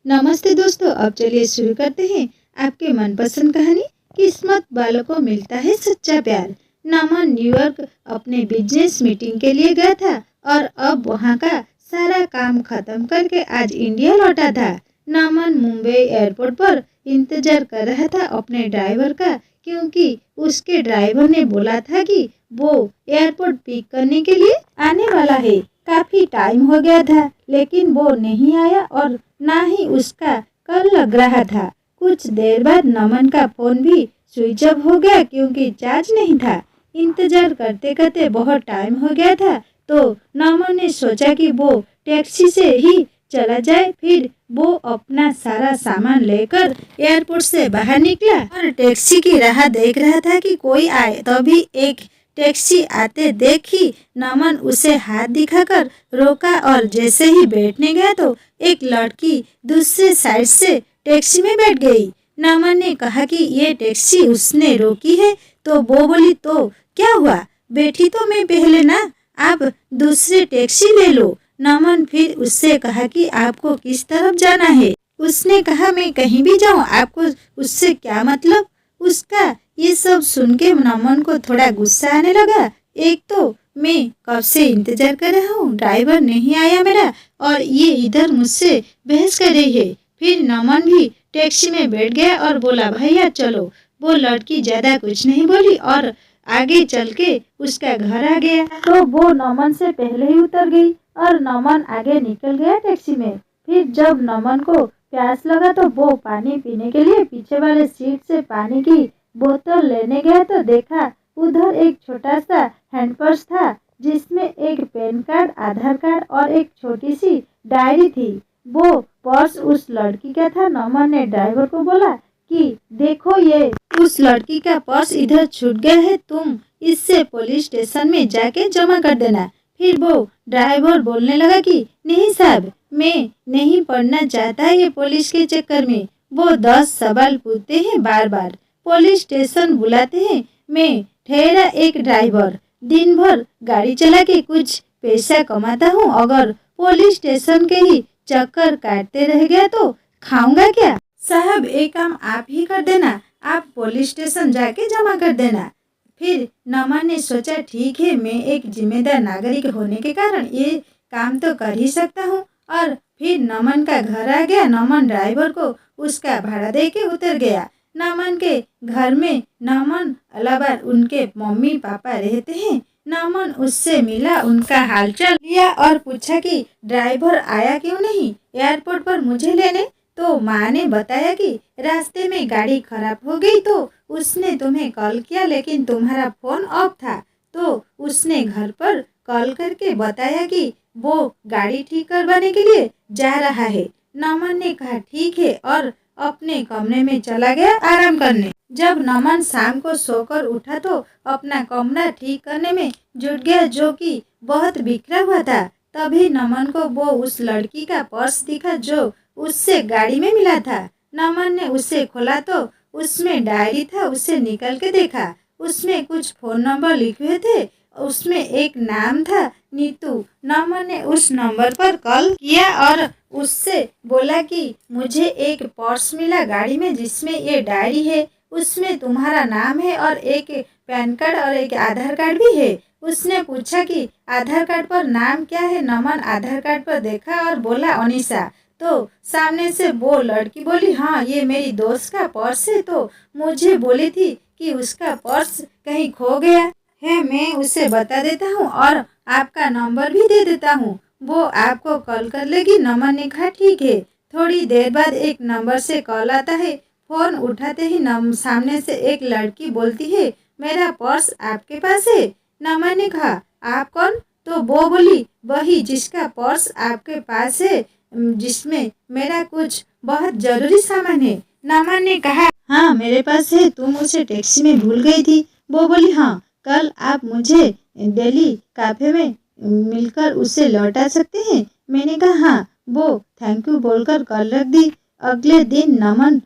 नमस्ते दोस्तों, अब चलिए शुरू करते हैं आपके मनपसंद कहानी किस्मत वालों को मिलता है सच्चा प्यार। नमन न्यूयॉर्क अपने बिजनेस मीटिंग के लिए गया था और अब वहां का सारा काम खत्म करके आज इंडिया लौटा था। नमन मुंबई एयरपोर्ट पर इंतजार कर रहा था अपने ड्राइवर का, क्योंकि उसके ड्राइवर ने बोला था कि वो एयरपोर्ट पिक करने के लिए आने वाला है। काफी टाइम हो गया था लेकिन वो नहीं आया और ना ही उसका कल लग रहा था। कुछ देर बाद नमन का फोन भी स्विच ऑफ हो गया क्योंकि चार्ज नहीं था। इंतजार करते करते बहुत टाइम हो गया था तो नमन ने सोचा कि वो टैक्सी से ही चला जाए। फिर वो अपना सारा सामान लेकर एयरपोर्ट से बाहर निकला और टैक्सी की राह देख रहा था कि कोई आए। तभी एक टैक्सी आते देख ही नमन उसे हाथ दिखाकर रोका और जैसे ही बैठने गया तो एक लड़की दूसरे साइड से टैक्सी में बैठ गई। नमन ने कहा कि ये टैक्सी उसने रोकी है तो वो बोली, तो क्या हुआ, बैठी तो मैं पहले ना, आप दूसरे टैक्सी ले लो। नमन फिर उससे कहा कि आपको किस तरफ जाना है। उसने कहा मैं कहीं भी जाऊं, आपको उससे क्या मतलब। उसका ये सब सुन के नमन को थोड़ा गुस्सा आने लगा। एक तो मैं कब से इंतजार कर रहा हूँ, ड्राइवर नहीं आया मेरा और ये इधर मुझसे बहस कर रही है। फिर नमन भी टैक्सी में बैठ गया और बोला, भैया चलो। वो लड़की ज्यादा कुछ नहीं बोली और आगे चल के उसका घर आ गया तो वो नमन से पहले ही उतर गई और नमन आगे निकल गया टैक्सी में। फिर जब नमन को प्यास लगा तो वो पानी पीने के लिए पीछे वाले सीट से पानी की बोतल लेने गया तो देखा उधर एक छोटा सा हैंडपर्स था जिसमें एक पैन कार्ड, आधार कार्ड और एक छोटी सी डायरी थी। वो पर्स उस लड़की का था। नमन ने ड्राइवर को बोला कि देखो ये उस लड़की का पर्स इधर छूट गया है, तुम इससे पुलिस स्टेशन में जाके जमा कर देना। फिर वो ड्राइवर बोलने लगा कि नहीं साहब, मैं नहीं पढ़ना चाहता ये पुलिस के चक्कर में। वो 10 सवाल पूछते हैं, बार बार पुलिस स्टेशन बुलाते हैं। मैं ठहरा एक ड्राइवर, दिन भर गाड़ी चला के कुछ पैसा कमाता हूँ। अगर पुलिस स्टेशन के ही चक्कर काटते रह गया तो खाऊंगा क्या। साहब एक काम आप ही कर देना, आप पुलिस स्टेशन जाके जमा कर देना। फिर नमन ने सोचा ठीक है, मैं एक जिम्मेदार नागरिक होने के कारण ये काम तो कर ही सकता हूँ। और फिर नमन का घर आ गया। नमन ड्राइवर को उसका भाड़ा दे के उतर गया। नमन के घर में नमन अलावा उनके मम्मी पापा रहते हैं। नमन उससे मिला, उनका हालचाल लिया और पूछा कि ड्राइवर आया क्यों नहीं एयरपोर्ट पर मुझे लेने। तो माँ ने बताया कि रास्ते में गाड़ी खराब हो गई तो उसने तुम्हें कॉल किया लेकिन तुम्हारा फोन ऑफ था। तो उसने घर पर कॉल करके बताया कि वो गाड़ी ठीक करवाने के लिए जा रहा है। नमन ने कहा ठीक है और अपने कमरे में चला गया आराम करने। जब नमन शाम को सोकर उठा तो अपना कमरा ठीक करने में जुट गया जो कि बहुत बिखरा हुआ था। तभी नमन को वो उस लड़की का पर्स दिखा जो उससे गाड़ी में मिला था। नमन ने उसे खोला तो उसमें डायरी था। उसे निकल के देखा, उसमें कुछ फोन नंबर लिखे हुए थे। उसमें एक नाम था नीतू। नमन ने उस नंबर पर कॉल किया और उससे बोला कि मुझे एक पर्स मिला गाड़ी में जिसमें ये डायरी है, उसमें तुम्हारा नाम है और एक पैन कार्ड और एक आधार कार्ड भी है। उसने पूछा कि आधार कार्ड पर नाम क्या है। नमन आधार कार्ड पर देखा और बोला अनीशा। तो सामने से वो लड़की बोली, हाँ ये मेरी दोस्त का पर्स है, तो मुझे बोली थी कि उसका पर्स कहीं खो गया है, मैं उसे बता देता हूँ और आपका नंबर भी दे देता हूँ, वो आपको कॉल कर लेगी। नमन ने कहा ठीक है। थोड़ी देर बाद एक नंबर से कॉल आता है। फोन उठाते ही सामने से एक लड़की बोलती है, मेरा पर्स आपके पास है। नमन ने कहा आप कौन। तो वो बोली, वही जिसका पर्स आपके पास है, जिसमें मेरा कुछ बहुत जरूरी सामान है। नमन ने कहा हाँ मेरे पास है, तुम उसे टैक्सी में भूल गई थी। वो बोली हाँ, कल आप मुझे दिल्ली कैफे में मिलकर उसे लौटा सकते हैं। मैंने कहा हाँ। वो थैंक यू बोलकर कॉल रख दी। अगले दिन नमन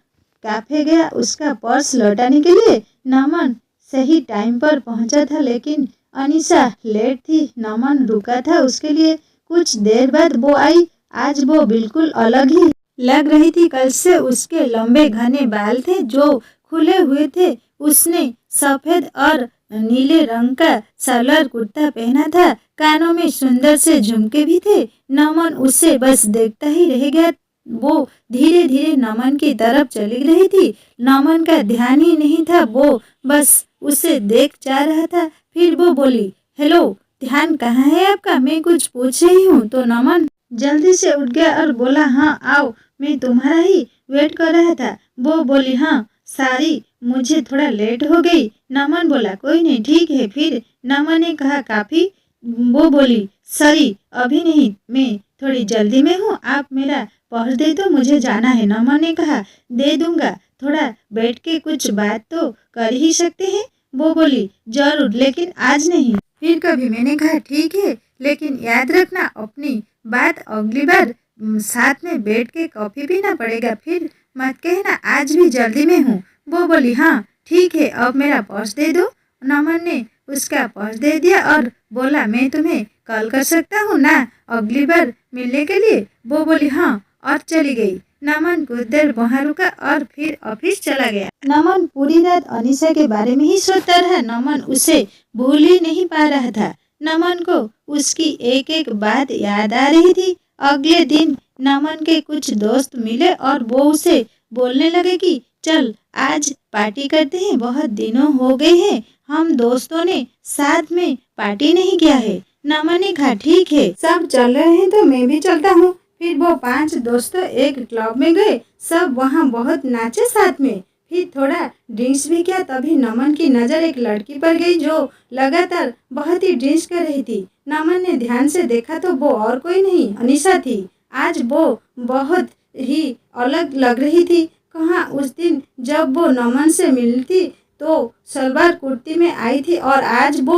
कैफे गया उसका पर्स लौटाने के लिए। नमन सही टाइम पर पहुंचा था लेकिन अनीशा लेट थी। नमन रुका था उसके लिए। कुछ देर बाद वो आई। आज वो बिल्कुल अलग ही लग रही थी। कल से उसके लंबे घने बाल थे जो खुले हुए थे। उसने सफेद और नीले रंग का सलवार कुर्ता पहना था। कानों में सुंदर से झुमके भी थे। नमन उसे बस देखता ही रह गया। वो धीरे धीरे नमन की तरफ चली रही थी। नमन का ध्यान ही नहीं था, वो बस उसे देख जा रहा था। फिर वो बोली, हेलो, ध्यान कहाँ है आपका? मैं कुछ पूछ रही हूँ। तो नमन जल्दी से उठ गया और बोला, हाँ आओ, मैं तुम्हारा ही वेट कर रहा था। वो बोली, हाँ सारी, मुझे थोड़ा लेट हो गई। नमन बोला, कोई नहीं, ठीक है। फिर नमन ने कहा, काफी? वो बोली, सॉरी अभी नहीं, मैं थोड़ी जल्दी में हूँ, आप मेरा पर्स दे दो, मुझे जाना है। नमन ने कहा, दे दूंगा, थोड़ा बैठ के कुछ बात तो कर ही सकते हैं। वो बोली, जरूर, लेकिन आज नहीं, फिर कभी। मैंने कहा, ठीक है, लेकिन याद रखना अपनी बात, अगली बार साथ में बैठ के कॉफी पीना पड़ेगा, फिर मत कहना आज भी जल्दी में हूँ। वो बोली, हाँ ठीक है, अब मेरा पर्स दे दो। नमन ने उसका पर्स दे दिया और बोला, मैं तुम्हें कॉल कर सकता हूँ ना अगली बार मिलने के लिए? वो बोली, हाँ, और चली गई। नमन कुछ देर वहाँ रुका और फिर ऑफिस चला गया। नमन पूरी रात अनीशा के बारे में ही सोचता रहा। नमन उसे भूल ही नहीं पा रहा था। नमन को उसकी एक एक बात याद आ रही थी। अगले दिन नमन के कुछ दोस्त मिले और वो उसे बोलने लगे कि चल आज पार्टी करते हैं, बहुत दिनों हो गए हैं हम दोस्तों ने साथ में पार्टी नहीं किया है। नमन ने कहा, ठीक है, सब चल रहे हैं तो मैं भी चलता हूँ। फिर वो 5 दोस्त एक क्लब में गए। सब वहाँ बहुत नाचे साथ में, फिर थोड़ा ड्रिंक्स भी किया। तभी नमन की नज़र एक लड़की पर गई जो लगातार बहुत ही ड्रिंक्स कर रही थी। नमन ने ध्यान से देखा तो वो और कोई नहीं, अनीशा थी। आज वो बहुत ही अलग लग रही थी। कहाँ उस दिन जब वो नमन से मिलती तो सलवार कुर्ती में आई थी और आज वो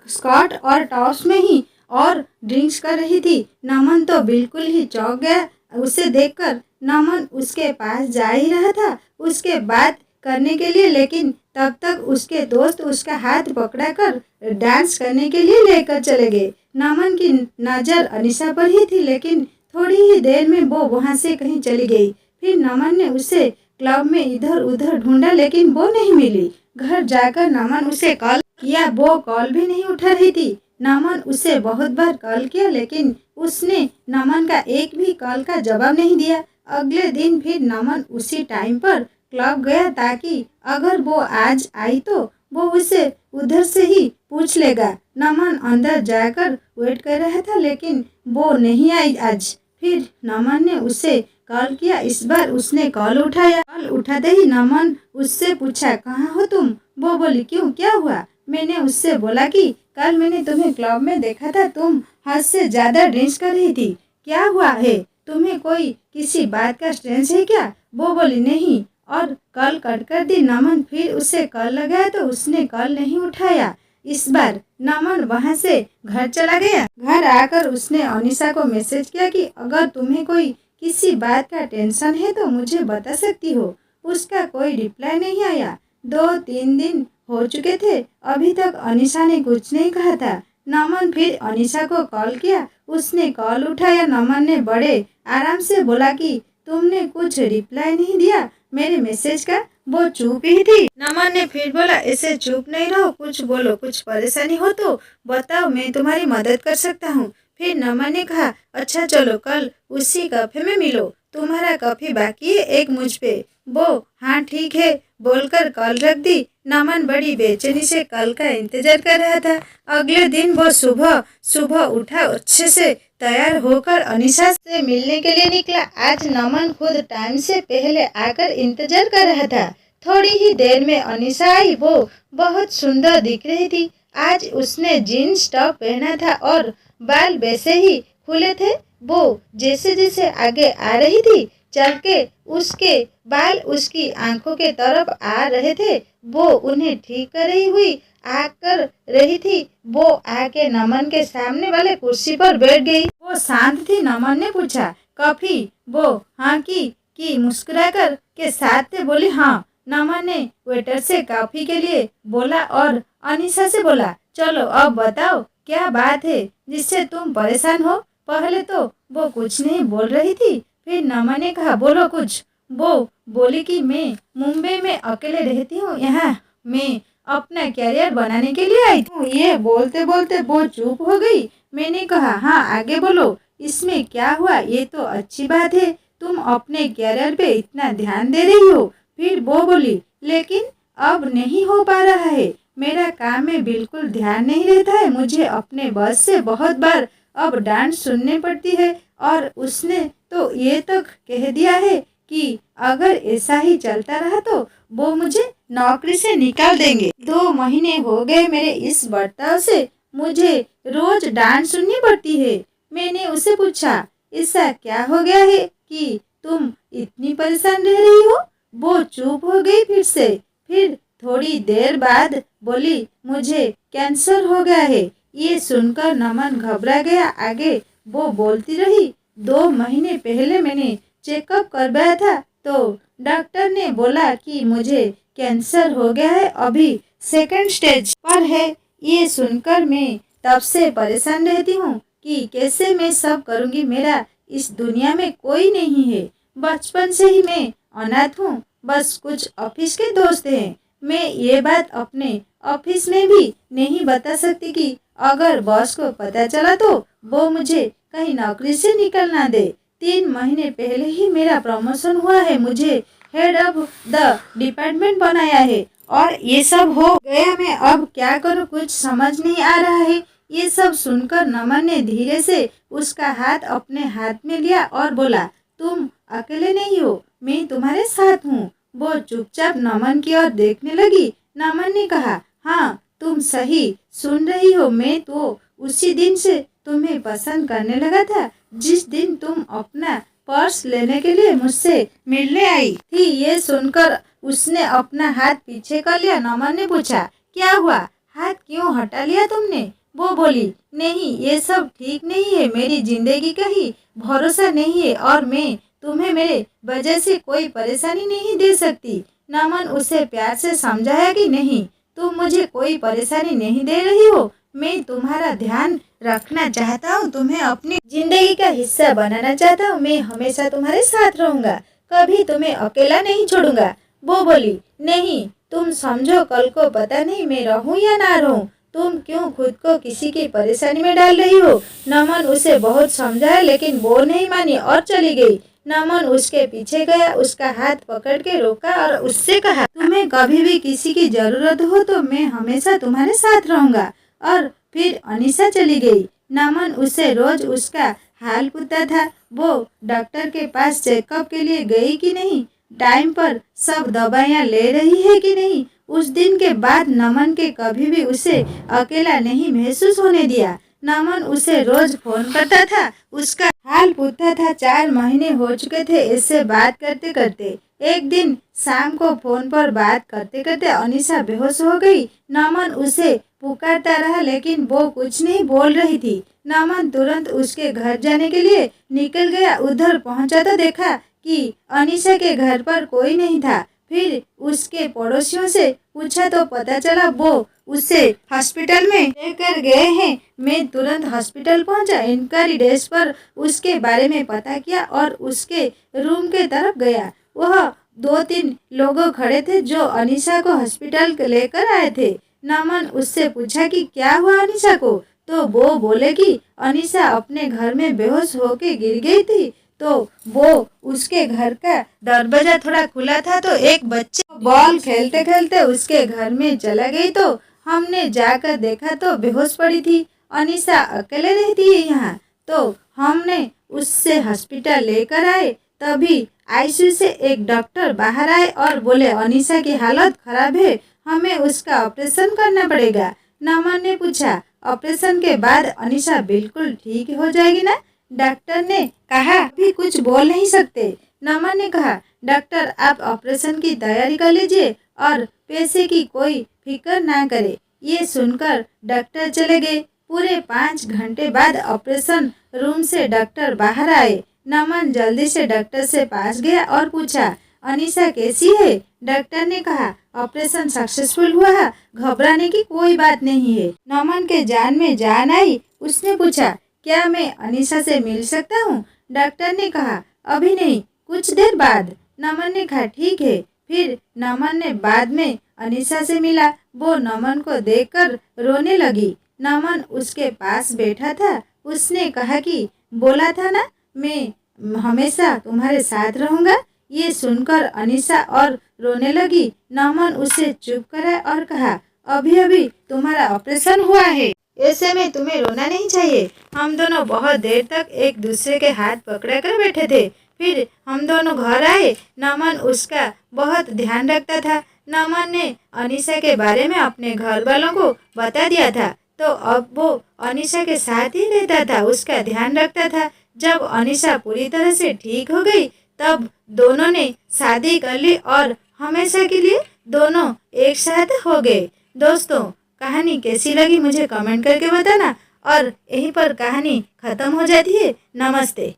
स्कर्ट और टॉप्स में ही और ड्रिंक्स कर रही थी। नमन तो बिल्कुल ही चौंक गया उसे देखकर। नमन उसके पास जा ही रहा था उसके बात करने के लिए, लेकिन तब तक उसके दोस्त उसका हाथ पकड़ाकर डांस करने के लिए लेकर चले गए। नमन की नज़र अनीशा पर ही थी, लेकिन थोड़ी ही देर में वो वहाँ से कहीं चली गई। फिर नमन ने उसे क्लब में इधर उधर ढूंढा, लेकिन वो नहीं मिली। घर जाकर नमन उसे कॉल किया, वो कॉल भी नहीं उठा रही थी। नमन उसे बहुत बार कॉल किया, लेकिन उसने नमन का एक भी कॉल का जवाब नहीं दिया। अगले दिन फिर नमन उसी टाइम पर क्लब गया ताकि अगर वो आज आई तो वो उसे उधर से ही पूछ लेगा। नमन अंदर जाकर वेट कर रहा था, लेकिन वो नहीं आई आज। फिर नमन ने उसे कॉल किया। इस बार उसने कॉल उठाया। कॉल उठाते ही नमन उससे पूछा, कहाँ हो तुम? वो बोली, क्यों, क्या हुआ? मैंने उससे बोला कि कल मैंने तुम्हें क्लब में देखा था, तुम हद से ज़्यादा ड्रिंक्स कर रही थी, क्या हुआ है? तुम्हें कोई किसी बात का स्ट्रेस है क्या? वो बोली, नहीं, और कॉल कट कर दी। नमन फिर उसे कॉल लगाया तो उसने कॉल नहीं उठाया। इस बार नमन वहाँ से घर चला गया। घर आकर उसने अनीशा को मैसेज किया कि अगर तुम्हें कोई किसी बात का टेंशन है तो मुझे बता सकती हो। उसका कोई रिप्लाई नहीं आया। 2-3 दिन हो चुके थे, अभी तक अनीशा ने कुछ नहीं कहा था। नमन फिर अनीशा को कॉल किया, उसने कॉल उठाया। नमन ने बड़े आराम से बोला कि तुमने कुछ रिप्लाई नहीं दिया मेरे मैसेज का। वो चुप ही थी। नमन ने फिर बोला, ऐसे चुप नहीं रहो, कुछ बोलो, कुछ परेशानी हो तो बताओ, मैं तुम्हारी मदद कर सकता हूँ। फिर नमन ने कहा, अच्छा चलो कल उसी कैफे में मिलो, तुम्हारा कॉफी बाकी है एक मुझ पे। वो हाँ ठीक है बोलकर कॉल रख दी। नमन बड़ी बेचैनी से कल का इंतजार कर रहा था। अगले दिन वो सुबह सुबह उठा, अच्छे से तैयार होकर अनीशा से मिलने के लिए निकला। आज नमन खुद टाइम से पहले आकर इंतजार कर रहा था। थोड़ी ही देर में अनीशा आई। वो बहुत सुंदर दिख रही थी। आज उसने जीन्स टॉप पहना था और बाल वैसे ही खुले थे। वो जैसे जैसे आगे आ रही थी, चल के उसके बाल उसकी आंखों के तरफ आ रहे थे। वो उन्हें ठीक कर रही हुई आकर रही थी। वो आके नमन के सामने वाले कुर्सी पर बैठ गई। वो शांत थी। नमन ने पूछा, कॉफी? वो हाँ की मुस्कुराकर के साथ से बोली, हाँ। नमन ने वेटर से कॉफी के लिए बोला और अनीशा से बोला, चलो अब बताओ क्या बात है जिससे तुम परेशान हो? पहले तो वो कुछ नहीं बोल रही थी, फिर नमन ने कहा, बोलो कुछ। वो बोली कि मैं मुंबई में अकेले रहती हूँ, यहाँ मैं अपना कैरियर बनाने के लिए आई हूँ। ये बोलते बोलते वो चुप हो गई। मैंने कहा, हाँ आगे बोलो, इसमें क्या हुआ? ये तो अच्छी बात है, तुम अपने कैरियर पे इतना ध्यान दे रही हो। फिर वो बोली, लेकिन अब नहीं हो पा रहा है, मेरा काम में बिल्कुल ध्यान नहीं रहता है, मुझे अपने बॉस से बहुत बार अब डांट सुनने पड़ती है और उसने तो ये तक कह दिया है कि अगर ऐसा ही चलता रहा तो वो मुझे नौकरी से निकाल देंगे। 2 महीने हो गए मेरे इस बर्ताव से, मुझे रोज डांट सुननी पड़ती है। मैंने उसे पूछा, ऐसा क्या हो गया है कि तुम इतनी परेशान रह रही हो? वो चुप हो गई फिर से। फिर थोड़ी देर बाद बोली, मुझे कैंसर हो गया है। ये सुनकर नमन घबरा गया। आगे वो बोलती रही, 2 महीने पहले मैंने चेकअप करवाया था तो डॉक्टर ने बोला कि मुझे कैंसर हो गया है, अभी 2nd स्टेज पर है। ये सुनकर मैं तब से परेशान रहती हूँ कि कैसे मैं सब करूँगी, मेरा इस दुनिया में कोई नहीं है। बचपन से ही मैं अनाथ हूँ, बस कुछ ऑफिस के दोस्त हैं। मैं ये बात अपने ऑफिस में भी नहीं बता सकती कि अगर बॉस को पता चला तो वो मुझे कहीं नौकरी से निकल ना दे। 3 महीने पहले ही मेरा प्रमोशन हुआ है, मुझे हेड ऑफ द डिपार्टमेंट बनाया है और ये सब हो गया। मैं अब क्या करूँ, कुछ समझ नहीं आ रहा है। ये सब सुनकर नमन ने धीरे से उसका हाथ अपने हाथ में लिया और बोला, तुम अकेले नहीं हो, मैं तुम्हारे साथ हूँ। वो चुपचाप नमन की ओर देखने लगी। नमन ने कहा, हाँ तुम सही सुन रही हो, मैं तो उसी दिन से तुम्हें पसंद करने लगा था जिस दिन तुम अपना पर्स लेने के लिए मुझसे मिलने आई थी। ये सुनकर उसने अपना हाथ पीछे कर लिया। नमन ने पूछा, क्या हुआ, हाथ क्यों हटा लिया तुमने? वो बोली, नहीं ये सब ठीक नहीं है, मेरी जिंदगी का ही भरोसा नहीं है और मैं तुम्हें मेरे वजह से कोई परेशानी नहीं दे सकती। नमन उसे प्यार से समझाया कि नहीं, तुम मुझे कोई परेशानी नहीं दे रही हो, मैं तुम्हारा ध्यान रखना चाहता हूँ, तुम्हें अपनी जिंदगी का हिस्सा बनाना चाहता हूँ, मैं हमेशा तुम्हारे साथ रहूंगा, कभी तुम्हें अकेला नहीं छोड़ूंगा। वो बोली, नहीं तुम समझो, कल को पता नहीं मैं रहूं या ना रहूं, तुम क्यों खुद को किसी की परेशानी में डाल रही हो? नमन उसे बहुत समझाया लेकिन वो नहीं मानी और चली गई। नमन उसके पीछे गया, उसका हाथ पकड़ के रोका और उससे कहा, तुम्हें कभी भी किसी की जरूरत हो तो मैं हमेशा तुम्हारे साथ रहूंगा। और फिर अनीसा चली गई। नमन उसे रोज उसका हाल पूछता था, वो डॉक्टर के पास चेकअप के लिए गई कि नहीं, टाइम पर सब दवाइयाँ ले रही है कि नहीं। उस दिन के बाद नमन के कभी भी उसे अकेला नहीं महसूस होने दिया। नमन उसे रोज फोन करता था, उसका हाल पूछता था। 4 महीने हो चुके थे इससे बात करते करते। एक दिन शाम को फोन पर बात करते करते अनीसा बेहोश हो गई। नमन उसे पुकारता रहा लेकिन वो कुछ नहीं बोल रही थी। नमन तुरंत उसके घर जाने के लिए निकल गया। उधर पहुंचा तो देखा कि अनीसा के घर पर कोई नहीं था। फिर उसके पड़ोसियों से पूछा तो पता चला वो उसे हॉस्पिटल में लेकर गए हैं। मैं तुरंत हॉस्पिटल पहुंचा, इंक्वायरी डेस्क पर उसके बारे में पता किया और उसके रूम के तरफ गया। वह 2-3 लोग खड़े थे जो अनीसा को हॉस्पिटल लेकर आए थे। नमन उससे पूछा कि क्या हुआ अनीसा को, तो वो बोले कि अनीसा अपने घर में बेहोश होके गिर गई थी। तो वो उसके घर का दरवाजा थोड़ा खुला था तो एक बच्चे बॉल खेलते खेलते उसके घर में चला गई, तो हमने जाकर देखा तो बेहोश पड़ी थी। अनीसा अकेले रहती है यहाँ, तो हमने उससे हॉस्पिटल लेकर आए। तभी आईसीयू से एक डॉक्टर बाहर आए और बोले, अनीसा की हालत खराब है, हमें उसका ऑपरेशन करना पड़ेगा। नमन ने पूछा, ऑपरेशन के बाद अनीसा बिल्कुल ठीक हो जाएगी ना? डॉक्टर ने कहा, अभी कुछ बोल नहीं सकते। नमन ने कहा, डॉक्टर आप ऑपरेशन की तैयारी कर लीजिए और पैसे की कोई फिक्र ना करे। ये सुनकर डॉक्टर चले गए। पूरे 5 घंटे बाद ऑपरेशन रूम से डॉक्टर बाहर आए। नमन जल्दी से डॉक्टर से पास गया और पूछा, अनीसा कैसी है? डॉक्टर ने कहा, ऑपरेशन सक्सेसफुल हुआ है, घबराने की कोई बात नहीं है। नमन के जान में जान आई। उसने पूछा, क्या मैं अनीसा से मिल सकता हूँ? डॉक्टर ने कहा, अभी नहीं, कुछ देर बाद। नमन ने कहा ठीक है। फिर नमन ने बाद में अनीशा से मिला। वो नमन को देखकर रोने लगी। नमन उसके पास बैठा था। उसने कहा कि बोला था ना मैं हमेशा तुम्हारे साथ रहूंगा। ये सुनकर अनीशा और रोने लगी। नमन उसे चुप कराया और कहा अभी अभी तुम्हारा ऑपरेशन हुआ है, ऐसे में तुम्हें रोना नहीं चाहिए। हम दोनों बहुत देर तक एक दूसरे के हाथ पकड़ कर बैठे थे। फिर हम दोनों घर आए। नमन उसका बहुत ध्यान रखता था। नमन ने अनीशा के बारे में अपने घर वालों को बता दिया था, तो अब वो अनीशा के साथ ही रहता था, उसका ध्यान रखता था। जब अनीशा पूरी तरह से ठीक हो गई तब दोनों ने शादी कर ली और हमेशा के लिए दोनों एक साथ हो गए। दोस्तों, कहानी कैसी लगी मुझे कमेंट करके बताना। और यहीं पर कहानी खत्म हो जाती है। नमस्ते।